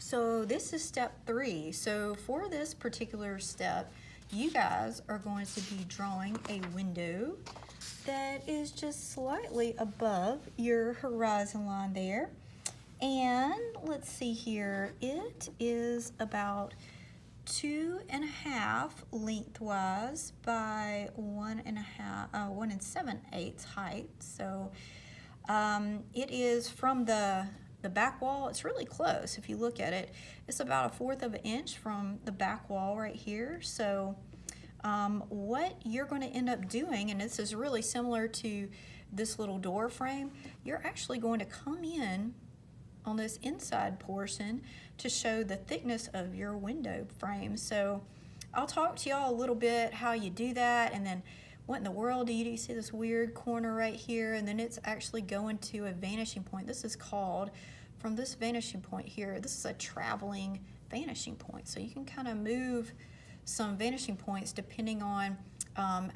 So this is step 3. So for this particular step, you guys are going to be drawing a window that is just slightly above your horizon line there. And let's see here, it is about 2.5 lengthwise by 1 7/8 height. So it is from the back wall. It's really close if you look at it. It's about 1/4 of an inch from the back wall right here. So what you're going to end up doing, and this is really similar to this little door frame, you're actually going to come in on this inside portion to show the thickness of your window frame. So I'll talk to y'all a little bit how you do that, and then what in the world do? You see this weird corner right here, and then it's actually going to a vanishing point. This is called, from this vanishing point here, this is a traveling vanishing point. So you can kind of move some vanishing points depending on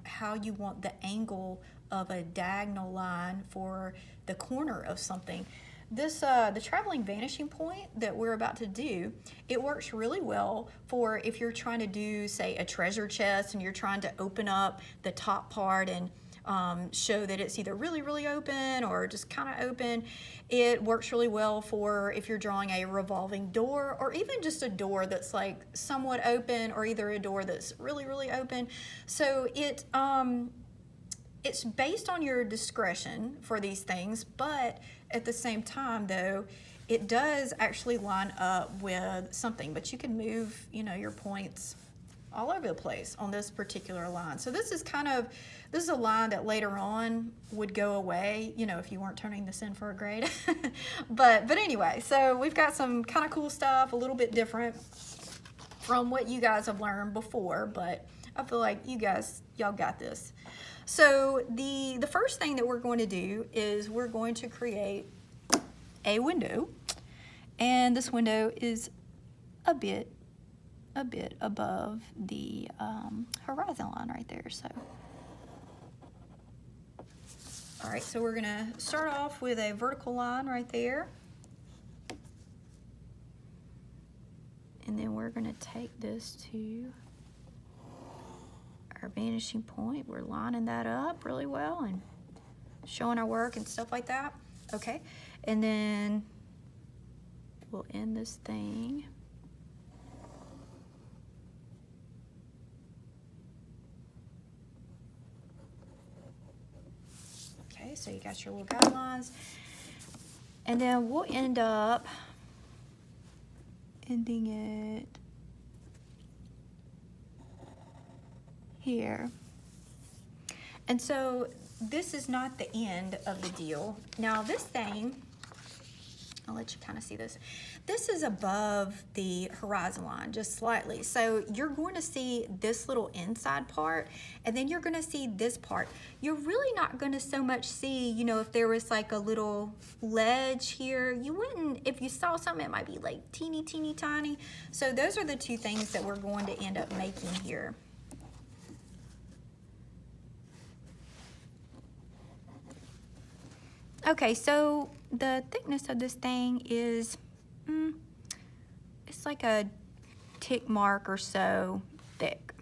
how you want the angle of a diagonal line for the corner of something. This the traveling vanishing point that we're about to do, it works really well for if you're trying to do, say, a treasure chest and you're trying to open up the top part and show that it's either really, really open or just kind of open. It works really well for if you're drawing a revolving door, or even just a door that's like somewhat open, or either a door that's really, really open. So it's based on your discretion for these things, but at the same time, though, it does actually line up with something. But you can move, your points all over the place on this particular line. So this is a line that later on would go away, if you weren't turning this in for a grade. but anyway, so we've got some kind of cool stuff, a little bit different from what you guys have learned before, but I feel like y'all got this. So the first thing that we're going to do is we're going to create a window, and this window is a bit above the horizon line right there. So all right, so we're gonna start off with a vertical line right there, and then we're gonna take this to our vanishing point. We're lining that up really well and showing our work and stuff like that. Okay, and then we'll end this thing. Okay, so you got your little guidelines, and then we'll end up ending it here. And so this is not the end of the deal. Now this thing, I'll let you kind of see this. This is above the horizon line just slightly. So you're going to see this little inside part, and then you're going to see this part. You're really not going to so much see, if there was like a little ledge here. You wouldn't, if you saw something, it might be like teeny tiny. So those are the two things that we're going to end up making here. Okay, so the thickness of this thing is, it's like a tick mark or so thick.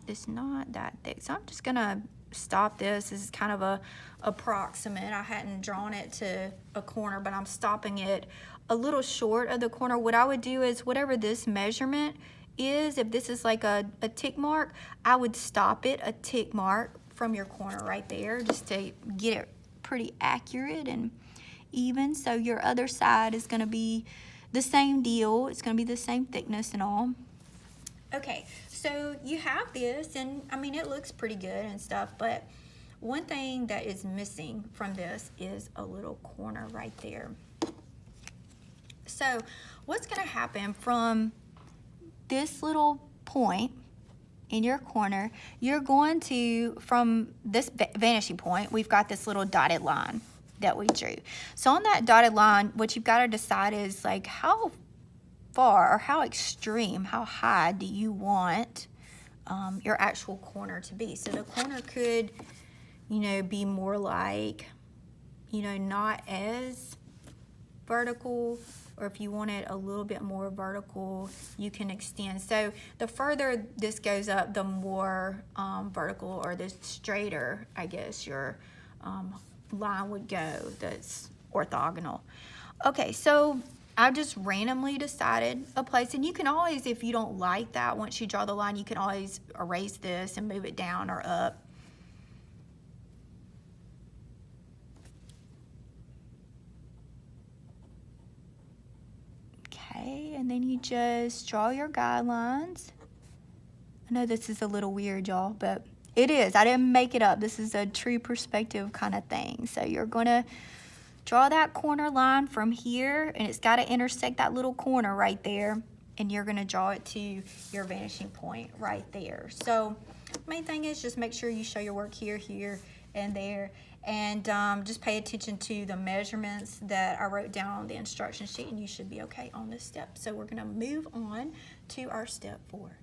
It's not that thick. So I'm just gonna stop this. This is kind of a approximate. I hadn't drawn it to a corner, but I'm stopping it a little short of the corner. What I would do is whatever this measurement is, if this is like a tick mark, I would stop it a tick mark from your corner right there, just to get it pretty accurate and even. So your other side is going to be the same deal. It's going to be the same thickness and all. Okay, so you have this, and I mean, it looks pretty good and stuff, but one thing that is missing from this is a little corner right there. So what's going to happen from this little point in your corner, you're going to, from this vanishing point, we've got this little dotted line that we drew. So on that dotted line, what you've got to decide is like how far or how extreme, how high do you want your actual corner to be. So the corner could, be more like, not as vertical, or if you want it a little bit more vertical, you can extend. So the further this goes up, the more vertical, or the straighter, I guess, your line would go that's orthogonal. Okay, so I just randomly decided a place, and you can always, if you don't like that, once you draw the line, you can always erase this and move it down or up. Okay, and then you just draw your guidelines. I know this is a little weird, y'all, but it is. I didn't make it up. This is a true perspective kind of thing. So you're going to draw that corner line from here, and it's got to intersect that little corner right there, and you're going to draw it to your vanishing point right there. So main thing is just make sure you show your work here, here, and there, and just pay attention to the measurements that I wrote down on the instruction sheet, and you should be okay on this step. So we're going to move on to our step 4.